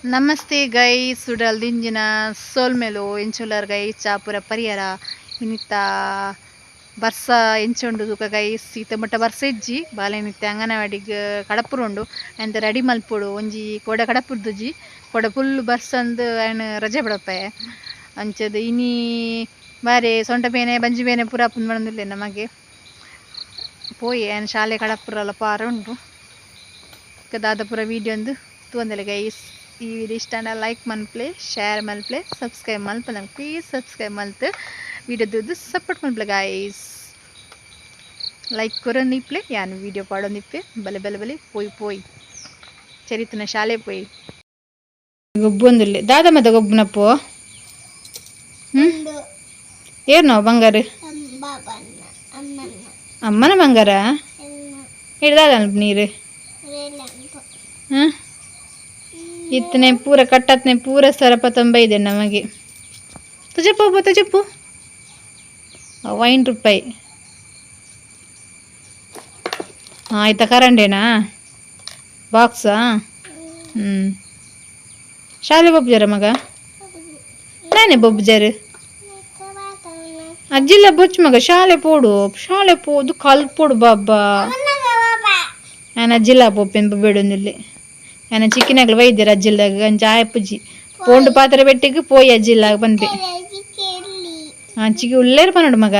ನಮಸ್ತೆ guys ಸುಡಲ್ ದಿಂಜಿನ ಸೋಲ್ಮೆಲು ಎಂಚುಲರ್ guys ಚಾಪುರ ಪರಿಯರ ಇನಿತ್ತ ಬರ್ಸ ಎಂಚುಂಡು ತೂಕ ಗೈಸ್ ಈತ ಮುಟ್ಟ ಬರ್ಸ ಇಜ್ಜಿ ಬಾಲೆನಿತ್ತ ಅಂಗನವಾಡಿಗೆ ಕಡಪುರುಂಡು ಅಂತ ರೆಡಿ ಮಲ್ಪುಡು ಒಂಜಿ ಕೊಡ ಕಡಪುರ್ದುಜಿ ಕೊಡ ಫುಲ್ ಬರ್ಸ್ ಅಂದು ಆಯನ ರಜೆ ಬಿಡಪ್ಪೆ ಅಂಚದು ಇನಿ ಬಾರೆ ಸೊಂಟ ಬೇನೆ ಬಂಜಿ ಬೇನೆ ಪೂರ ಪುಂದ್ ಮಾಡಂದಿಲ್ಲ ನಮಗೆ ಪೋಯಿ ಆಯನ ಶಾಲೆ ಕಡಪುರಲ್ಲ ಪಾರ ಉಂಟು ದಾದ ಪೂರ ವೀಡಿಯೋ ಒಂದು ತೂಂದಲೆ ಗೈಸ್ ಈ ವಿಡಿಯೋ ಇಷ್ಟ ಲೈಕ್ ಮಲ್ಪ್ಲೆ ಶೇರ್ ಮಲ್ಪ್ಲೆ ಸಬ್ಸ್ಕ್ರೈಬ್ ಮಲ್ಪೆ ನಂಗೆ ಪ್ಲೀಸ್ ಸಬ್ಸ್ಕ್ರೈಬ್ ಮಲ್ತು ವಿಡಿಯೋದು ಸಪೋರ್ಟ್ ಮಲ್ಪ್ಲೆ ಗಾಯ್ಸ್ ಲೈಕ್ ಕೊರೊಂದಿಪ್ಲೆ ಯಾನು ವಿಡಿಯೋ ಪಾಡೊಂದಿಪ್ಪೆ ಬಲೆ ಬಲೆ ಬಲೆ ಪೋಯಿ ಪೋಯಿ ಚರಿತನ ಶಾಲೆ ಪೋಯಿ ಗೊಬ್ಬೊಂದಿಲ್ಲ ದಾದ ಮತ್ತೆ ಗೊಬ್ಬನಪ್ಪು ಏರ್ ನಾವು ಬಂಗಾರ ಅಮ್ಮನ ಬಂಗಾರ ಹಿಡ್ದಾದ ನೀರು ಹಾಂ इतने पूरा कट्टने पूरा सरपतंब ಇದೆ ನಮಗೆ ತುಜಪ್ಪು ₹1 ಆಯ್ತಾ ಕರಂಡೇನಾ ಬಾಕ್ಸಾ ಶಾಲೆ ಬೊಬ್ಬಜರ ಮಗ ನಾನೇ ಬೊಬ್ಬಜರು ಅಜ್ಜಿಲ್ಲ ಬೊಚ್ಚು ಮಗ ಶಾಲೆ ಪೋದು ಕಲ್ಪೋಡು ಬಾಬಾ ನಾನು ಅಜ್ಜಿಲ್ಲ ಪೋಪೆನ್ ಬೇಡೊಂದಿಲ್ಲಿ ನಾನು ಚಿಕ್ಕಿನಾಗಲು ವೈದ್ಯರು ಅಜ್ಜಿಲ್ದಾಗ ಗಂಜ ಆಯಪ್ಪುಜಿ ಪೋಂಡು ಪಾತ್ರೆ ಬೆಟ್ಟಿಗೆ ಪೋಯಿ ಅಜ್ಜಿಲ್ಲಾಗ ಬಂದೆ ಚಿಕ್ಕಿ ಉಳ್ಳೇರು ಪನ್ನೋಡು ಮಗ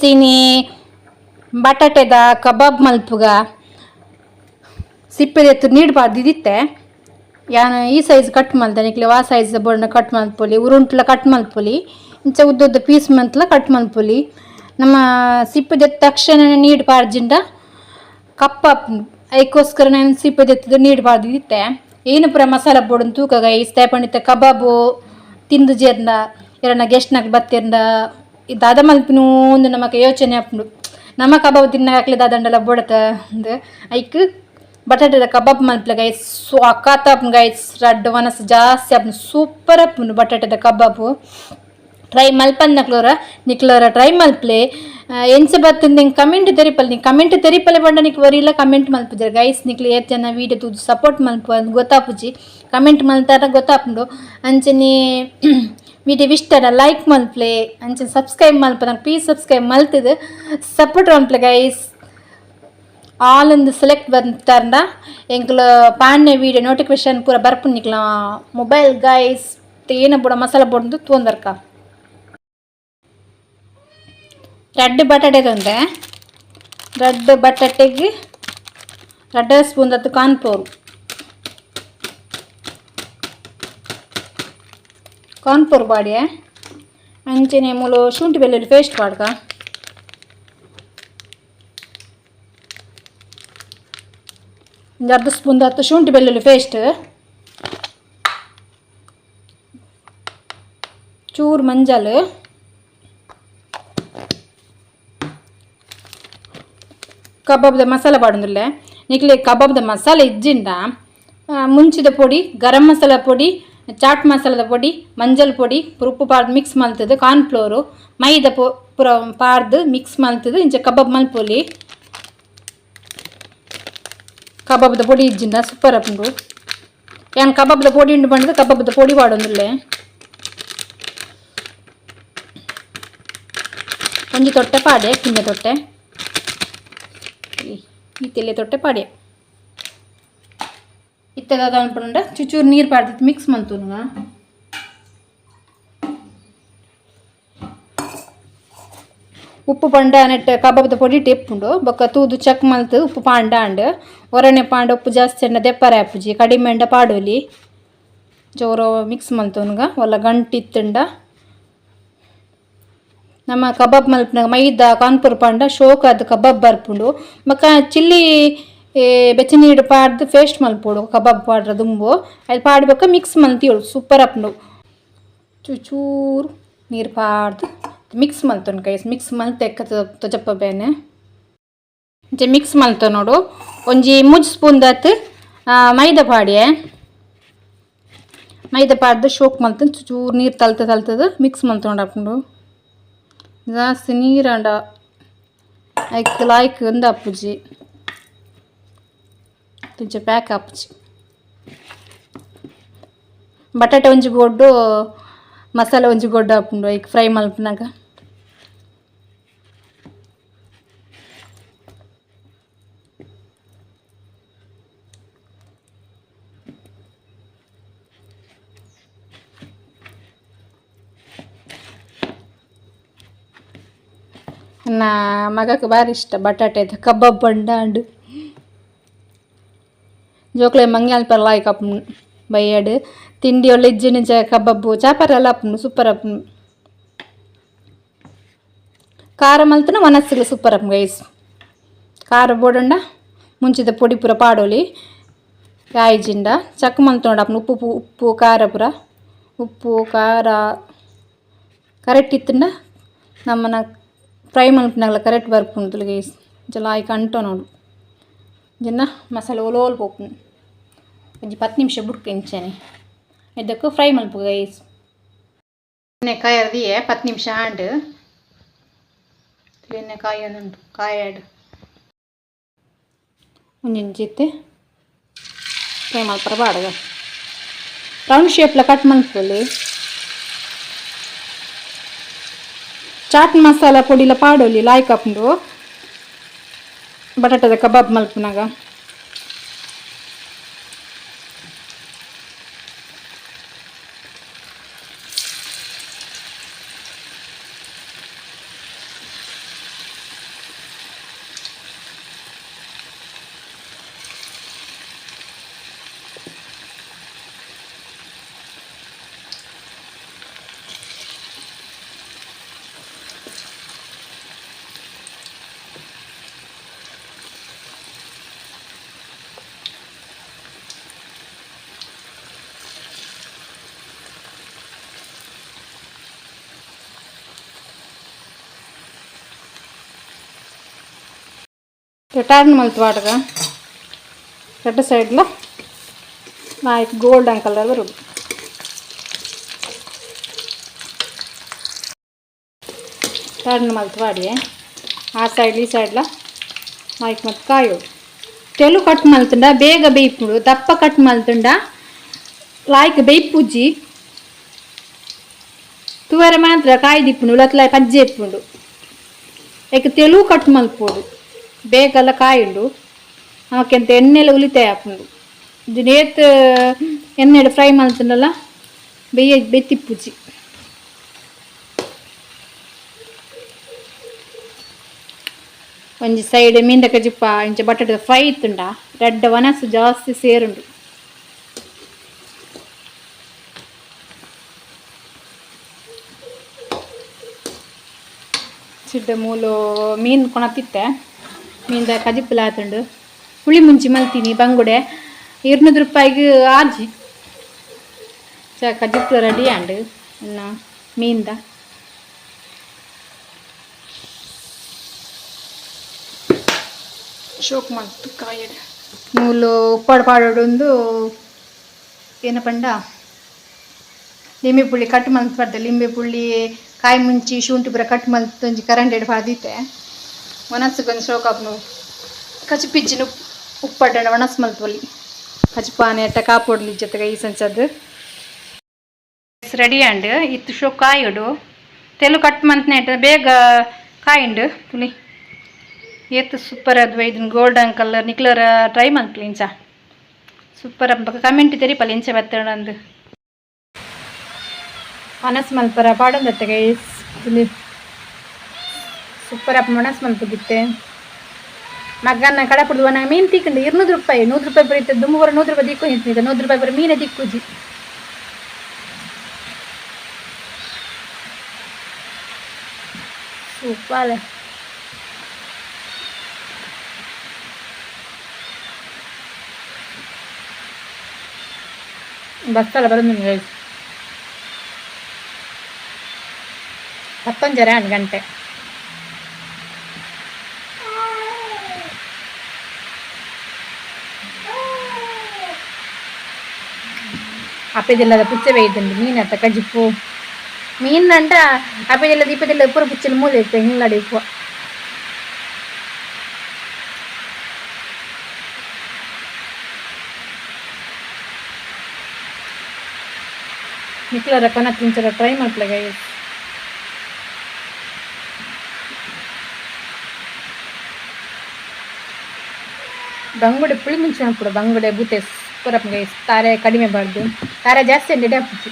ಸೀನಿ ಬಟಾಟೆದ ಕಬಾಬ್ ಮಲ್ಪುಗ ಸಿಪ್ಪೆದೆತ್ತು ನೀಡ್ಬಾರ್ದು ಇದಿತ್ತೆ ಯಾನು ಈ ಸೈಜ್ ಕಟ್ ಮಲ್ತೆ ನಿಕ್ಲೆ ಆ ಸೈಜ್ ಬೋರ್ನ ಕಟ್ ಮಲ್ಪೊಲಿ ಉರುಂಟ್ಲ ಕಟ್ ಮಲ್ಪೊಲಿ ಇಂಚ ಉದ್ದ ಪೀಸ್ ಮಂತ್ಲ ಕಟ್ ಮಲ್ಪೊಲಿ ನಮ್ಮ ಸಿಪ್ಪೆದೆತ್ತ ತಕ್ಷಣ ನೀಡ್ಬಾರ್ಜಿಂದ ಕಪ್ಪ ಅದಕ್ಕೋಸ್ಕರ ನಾನು ಸಿಪ್ಪೆದೆತ್ತದು ನೀಡಬಾರ್ದು ಇತ್ತೆ ಏನು ಪುರ ಮಸಾಲ ಬೋಡನ್ ತೂಕ ಗೈಸ್ ತೇಪಣಿತ ಕಬಾಬು ತಿಂದು ಜೇರ್ನ ಎರನ ಗೆಸ್ಟ್ನಾಗ ಬತ್ತಿರ್ನ ದಾದ ಮಲ್ಪಿನೂ ಒಂದು ನಮಗೆ ಯೋಚನೆ ಹಾಕೊಂಡು ನಮ್ಮ ಕಬಾಬ್ ತಿನ್ನಾಗ ಹಾಕ್ಲಿ ದಾದಂಡೆಲ್ಲ ಬೋಡತ ಅಂದ್ರೆ ಐಕ್ ಬಟಾಟೆದ ಕಬಾಬ್ ಮಲ್ಪಲೆ ಗೈಸ್ ಅಕ್ಕಾತಪ್ಪ ಗೈಸ್ ರಡ್ಡು ಮನಸ್ಸು ಜಾಸ್ತಿ ಅಪ್ಪ ಸೂಪರ್ ಅಪ್ಪನು ಬಟಾಟೆದ ಕಬಾಬು ಟ್ರೈ ಮಲ್ಪನ್ ನಿಕ್ಲೋರ ಟ್ರೈ ಮಲ್ಪ್ಲೆ ಎಂಚ ಬರ್ತಂದು ನಿಂಗೆ ಕಮೆಂಟ್ ತೆರಿಪಲ್ಲೆ ಬಂಡ ನಿಕ್ ವರಿಲ್ಲ ಕಮೆಂಟ್ ಮಲ್ಪಿದ್ರೆ ಗೈಸ್ ನಿಕ್ಲಿ ಏತ್ ಜನ ವೀಡಿಯೋ ತೂದು ಸಪೋರ್ಟ್ ಮಲ್ಪ ಗೊತ್ತಾಪುಜಿ ಕಮೆಂಟ್ ಮಲ್ತಾರ ಗೊತ್ತಾಪುಂಡು ಅಂಚನೆ ವಿಡಿಯೋ ಇಷ್ಟನ ಲೈಕ್ ಮಲ್ಪ್ಲೆ ಅಂಚನೆ ಸಬ್ಸ್ಕ್ರೈಬ್ ಮಲ್ಪ ನಂಗೆ ಪ್ಲೀಸ್ ಸಬ್ಸ್ಕ್ರೈಬ್ ಮಲ್ತದು ಸಪೋರ್ಟ್ ಮಲ್ಪ್ಲೆ ಗೈಸ್ ಆಲ್ ಒಂದು ಸೆಲೆಕ್ಟ್ ಬಂತಾರಂಡ ಎಂಕ್ಲ ಪಾಂಡೆ ವೀಡಿಯೋ ನೋಟಿಫಿಕೇಶನ್ ಪೂರ ಬರ್ಪುಂಡು ನಿಕ್ಲ ಮೊಬೈಲ್ ಗೈಸ್ ಏನ ಬುಡ ಮಸಾಲ ಬೋಡ್ದು ತೋಂದರ್ಕ ರೆಡ್ ಬಟಾಟೆ ತಂದೆ ರೆಡ್ ಬಟಾಟೆಗೆ 2 ಸ್ಪೂನ್ ಹತ್ತು ಕಾರ್ನ್ಫ್ಲೋರ್ ಬಾಡಿಯ ಅಂಚನೆ ಮೂಲು ಶುಂಠಿ ಬೆಳ್ಳುಳ್ಳಿ ಪೇಸ್ಟ್ ಪಾಡ್ಕ ಒಂದು 1/2 ಸ್ಪೂನ್ ಹತ್ತು ಶುಂಠಿ ಬೆಳ್ಳುಳ್ಳಿ ಪೇಸ್ಟ್ ಚೂರು ಮಂಜಲ್ ಕಬಾಬ್ದ ಮಸಾಲ ಪಾಡೊಂದಿಲ್ಲ ನಿಕ್ಲೆ ಕಬಾಬ್ದ ಮಸಾಲ ಇಜ್ಜಿಂಡ ಮುಂಚಿದ ಪೊಡಿ ಗರಂ ಮಸಾಲ ಪೊಡಿ ಚಾಟ್ ಮಸಾಲದ ಪೊಡಿ ಮಂಜಲ್ ಪೊಡಿ ಉಪ್ಪು ಪಾಡ್ದು ಮಿಕ್ಸ್ ಮಲ್ತದು ಕಾರ್ನ್ಫ್ಲೋರು ಮೈದ ಪೂರ ಪಾಡ್ದು ಮಿಕ್ಸ್ ಮಲ್ತದು ಇಂಚ ಕಬಾಬ್ ಮಲ್ಪೊಲಿ ಕಬಾಬ್ದ ಪೊಡಿ ಇಜ್ಜಿಂಡ ಸೂಪರ್ ಅಪ್ಪುಂಡು ಏನು ಕಬಾಬ್ದ ಪೊಡಿ ಉಂಡು ಬಂದ್ರೆ ಕಬಾಬ್ದ ಪೊಡಿ ಪಾಡೊಂದಿಲ್ಲ ಒಂಜಿ ತೊಟ್ಟೆ ಪಾಡೆ ಕಿಂಜ ತೊಟ್ಟೆ ಈ ತೆಲೆ ತೊಟ್ಟೆ ಪಾಡೆ ಇತ್ತದ ಅನ್ಪಂಡ ಚೂಚೂರು ನೀರು ಪಾಡ್ದಿತ್ತು ಮಿಕ್ಸ್ ಮಂತು ಉಪ್ಪು ಪಂಡ ನೆಟ್ಟ ಕಬಾಬ್ದ ಪೊಡಿ ಟೆಪ್ಪುಂಡು ಬೊಕ್ಕ ತೂದು ಚೆಕ್ ಮಲ್ತು ಉಪ್ಪು ಪಾಂಡ ಅಂಡ್ ಒರಣೆ ಪಾಂಡ ಉಪ್ಪು ಜಾಸ್ತಿ ಅಂಡ ದೆಪ್ಪರೆ ಆಪುಜಿ ಕಡಿಮೆ ಅಂಡ ಪಾಡೋಲಿ ಜೋರು ಮಿಕ್ಸ್ ಮಲ್ತುನ್ಗ ಒಲ್ಲ ಗಂಟಿತ್ತಂಡ ನಮ್ಮ ಕಬಾಬ್ ಮಲ್ಪನಾಗ ಮೈದಾ ಕಾರ್ನ್ಫ್ಲೋರ್ ಪಾಂಡ ಶೋಕ ಅದು ಕಬಾಬ್ ಬರ್ಪುಂಡು ಬೊಕ್ಕ ಚಿಲ್ಲಿ ಬೆಚ್ಚನೀರು ಪಾಡ್ದು ಪೇಸ್ಟ್ ಮಲ್ಪೋಡು ಕಬಾಬ್ ಪಾಡ್ರ ದುಂಬು ಅಲ್ಲಿ ಪಾಡ್ಬೇಕು ಮಿಕ್ಸ್ ಮಲ್ತಿಯೋಳು ಸೂಪರ್ ಅಪ್ಪುಂಡು ಚೂರು ನೀರು ಪಾಡ್ದು ಮಿಕ್ಸ್ ಮಲ್ತೊಂಡು ಕೈಸ್ ಮಿಕ್ಸ್ ಮಲ್ತು ಎಕ್ಕ ತೊಜಪ್ಪ ಬೇನೆ ಇಂಚೆ ಮಿಕ್ಸ್ ಮಲ್ತು ನೋಡು ಒಂಜಿ 3 ಸ್ಪೂನ್ ದಾತು ಮೈದಾ ಪಾಡ್ಯೆ ಮೈದಾ ಪಾಡ್ದು ಶೋಕ್ ಮಲ್ತು ಚೂರು ನೀರು ತಲ್ತದು ಮಿಕ್ಸ್ ಮಲ್ತೊಂಡು ಹಾಕೊಂಡು ಜಾಸ್ತಿ ನೀರಂಡ ಲಾಯ್ಕ್ ಒಂದು ಅಪ್ಪುಜಿ तुझे पैक आप ಬಟಾಟೆ ಒಂಜಿ ಗೊಡ್ಡು ಮಸಾಲೆ ಒಂಜಿ ಗೊಡ್ಡು ಹಾಕೊಂಡು ಈಗ ಫ್ರೈ ಮಲ್ಪನಾಗ ನನ್ನ ಮಗಕ್ಕೆ ಭಾರಿ ಇಷ್ಟ ಬಟಾಟೆದ ಕಬಾಬ್ ಬಂಡಾಂಡು ಜೋಕ್ಲೆ ಮಂಗೆ ಅಲ್ಪ ಲಾಯ್ಕ್ ಅಪ್ಪನು ಬೈಯಾಡು ತಿಂಡಿ ಒಳ್ಳೆ ಇಜ್ಜಿನ ಕಬಾಬು ಚಾಪರ್ ಎಲ್ಲ ಅಪ್ಪನು ಸೂಪರ್ ಅಪ್ಪನು ಖಾರ ಮಲ್ತನ ಮನಸ್ಸಿಗೆ ಸೂಪರ್ ಅಪ್ಪ ಗೈಸ್ ಖಾರ ಬೋಡಂಡ ಮುಂಚಿದ ಪೊಡಿ ಪೂರ ಪಾಡೋಲಿ ಕಾಯಿಜಿಂಡ ಚಕ್ ಮಲ್ತು ನೋಡ ಅಪ್ಪನ ಉಪ್ಪು ಖಾರ ಪೂರ ಉಪ್ಪು ಖಾರ ಕರೆಕ್ಟ್ ಇತ್ತಂಡ ನಮ್ಮನ ಫ್ರೈ ಮಲ್ಪನಾಗಲ ಕರೆಕ್ಟ್ ಬರ್ಪುಂಡು ಗೈಸ್ ಜಲ ಆಯ್ಕೆ ಅಂಟೋ ನೋಡು ಜನ ಮಸಾಲೆ ಒಲೋಲ್ ಪೋಪುನು ಒಂಜಿ 10 ನಿಮಿಷ ಬುಡ್ಕ ಇಂಚನೆ ಇದಕ್ಕೆ ಫ್ರೈ ಮಲ್ಪು ಗೈಸ್ ಕಾಯಿ ಅರ್ದಿಯೇ 10 ನಿಮಿಷ ಆಂಡ್ ಕಾಯಿ ಒಂದುಂಟು ಕಾಯಿ ಆಡ್ ಒಂಜಿನ ಜೊತೆ ಫ್ರೈ ಮಲ್ಪರ ಬಾಡಗ ರೌಂಡ್ ಶೇಪ್ಲ ಕಟ್ ಮಲ್ಪೊಲಿ ಚಾಟ್ ಮಸಾಲ ಪೊಡಿಲ ಪಾಡೋಲಿ ಲಾಯ್ಕ್ ಹಾಕೊಂಡು ಬಟಾಟದ ಕಬಾಬ್ ಮಲ್ಪನಾಗ ಟರ್ನ್ ಮಲ್ತುವಾಡ್ಗ ಎರಡು ಸೈಡ್ಲ ನಾಯ್ಕ್ ಗೋಲ್ಡನ್ ಕಲರ್ ಬರೋದು ಟರ್ನ್ ಮಲ್ತುವಾಡಿ ಆ ಸೈಡ್ ಈ ಸೈಡ್ಲ ನಾಯ್ಕ್ ಮತ್ತು ಕಾಯೋಡು ತೆಲು ಕಟ್ ಮಲ್ತುಂಡ ಬೇಗ ಬೇಯ್ಪುಡು ದಪ್ಪ ಕಟ್ ಮಲ್ತುಂಡ ಲಾಯ್ಕ್ ಬೇಯ್ಪುಜ್ಜಿ ತುವರೆ ಮಾತ್ರ ಕಾಯಿ ದಿಪ್ಪುಂಡು ಉಳತ್ಲ ಪಜ್ಜೆ ಇಪ್ಪುಂಡು ಏಕೆ ತೆಲು ಕಟ್ ಮಲ್ಪೋಡು ಬೇಗಲ್ಲ ಕಾಯುಂಡು ಅವಕ್ಕೆಂತ ಎಣ್ಣೆಲ್ಲ ಉಳಿತಾಯ ಹಾಕೊಂಡು ಇದು ನೇತು ಎಣ್ಣೆಡು ಫ್ರೈ ಮಲ್ತುಂಡಲ್ಲ ಬೆತ್ತಿಪ್ಪುಜಿ ಒಂಜಿ ಸೈಡ್ ಮೀಂದಕ ಜಿಪ್ಪ ಇಂಚ ಬಟಾಟದ ಫ್ರೈ ಇತ್ತುಂಡ ರೆಡ್ಡ ವನಸು ಜಾಸ್ತಿ ಸೇರುಂಡು ಚಿಡ್ಡ ಮೂಲು ಮೀನು ಕೊಣತಿತ್ತೆ ಮೀನ್ದ ಕಜಿಪ್ಪುಲ ಆತುಂಡು ಹುಳಿ ಮುಂಚಿ ಮಲ್ತೀನಿ ಬಂಗುಡೆ 200 ರೂಪಾಯಿಗೆ ಆಜಿ ಕಜಿಪ್ಪುಲ ರೆಡಿ ಆಂಡು ಇನ್ನ ಮೀನ್ದ ಶೋಕ್ ಮಾಡ್ತು ಕಾಯಡು ಮೂಲು ಉಪ್ಪಾಡು ಪಾಡೋಡೊಂದು ಏನ ಪಂಡ ಲಿಂಬೆ ಪುಳ್ಳಿ ಕಟ್ ಮಲ್ತು ಬರ್ದೆ ಲಿಂಬೆ ಪುಳ್ಳಿ ಕಾಯಿ ಮುಂಚಿ ಶುಂಠಿ ಪೂರ ಕಟ್ ಮಲ್ತು ಒಂಜಿ ಕರಂಡೆಡು ಪಾದಿತ್ತೆ ಮನಸ್ಸಿಗೊಂದು ಶೋಕಾಪ್ನು ಕಚಿಪಿಜ್ಜಿನ ಉಪ್ಪಡ್ಡ ಒಣಸ್ ಮಲ್ಪೊಲಿ ಕಚಿಪಾನೆ ಅಟ್ಟ ಕಾಪೊಡ್ಲಿ ಜೊತೆಗೆ ಈ ಸಂಚದ್ದು ರೆಡಿ ಆಂಡ್ ಇತ್ತು ಶೋ ಕಾಯೋಡು ತೆಲು ಕಟ್ ಮಂತ್ನೆ ಬೇಗ ಕಾಯಿಂಡು ತುಳಿ ಏತು ಸೂಪರ್ ಅದು ಇದನ್ನ ಗೋಲ್ಡನ್ ಕಲರ್ ನಿಕ್ಲರ್ ಟ್ರೈ ಮಲ್ಪಲಿ ಇಂಚ ಸೂಪರ್ ಅಪ್ಪ ಕಮೆಂಟ್ ತೆರಿಪಲ್ಲ ಇಂಚ ಬತ್ತಂದು ಮನಸ್ ಮಲ್ಪರ ಪಾಡೊಂದತ್ತೆ ತುಳಿ ಸೂಪರ್ ಅಪ್ಪ ಮನಸ್ ಮಲ್ಪಗಿತ್ತೆ ಮಗನ ಕಡೆ ಪುಡುವ ನಂಗೆ ಮೀನು ತಿಕ್ಕಂಡು 200 ರೂಪಾಯಿ 100 ರೂಪಾಯಿ ಬರೀತದೆ ದುಮ್ಮೂರ 100 ರೂಪಾಯಿ ದಿಕ್ಕು ನಿಂತಿದ್ದ 100 ರೂಪಾಯಿ ಬರೀ ಮೀನೇ ದಿಕ್ಕುಜಿ ಸೂಪರ್ ಬಸ್ಸಲ್ಲ ಬರೋದು ನಿಮ್ಗೆ 11 ಗಂಟೆ ಅಪ್ಪದೆಲ್ಲದ ಪುಚ್ಚ ಬೇಯ್ತುಂಡು ಮೀನತ್ತ ಕಜಿಪ್ಪು ಮೀನಂಟ ಅಪ್ಪದೆಲ್ಲ ದೀಪದೆಲ್ಲ ಪೂರ ಪುಚ್ಚಲು ಮೂಲೆ ಇರ್ತದೆ ಹಿಂಗಡಿ ಉಪ್ಪು ನಿಕ್ಲರ ಕೊನ ತಿಂಚರ ಟ್ರೈ ಮಾಡ್ಲ ಗೈಸ್. ಬಂಗುಡೆ ಪುಳಿ ಮುಂಚೆ ಹಾಕ್ಬಿಡು, ಬಂಗುಡೆ ಬೂತೆ ಸೂಪರ್ ಗೈಸ್. ತಾರೆ ಕಡಿಮೆ ಬಾರ್ದು, ತಾರೆ ಜಾಸ್ತಿ ಅಂದ್ರೆ ಇಡೇ ಹಾಕ್ಬಿಟ್ಟು.